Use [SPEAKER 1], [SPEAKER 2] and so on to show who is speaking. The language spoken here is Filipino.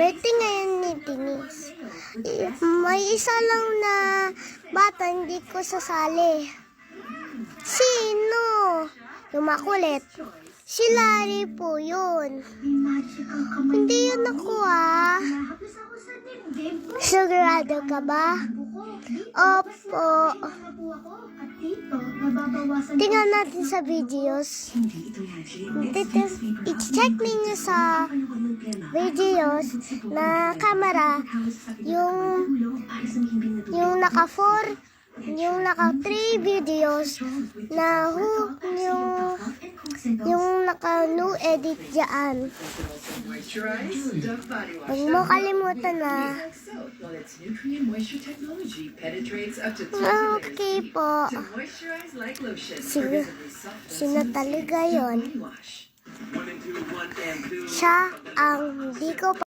[SPEAKER 1] Birthday ngayon ni Denise. May isa lang na bata hindi ko sasali. Sino? Yung makulit. Si Larry po yun. Hindi yun ako ah. Sigurado ka ba? Opo. Tingnan natin sa videos. I-check ninyo sa videos na camera yung naka 3 videos na yung naka no edit dyan. Huwag mo kalimutan na. Okay po. Sino talaga yun? Siya ang di ko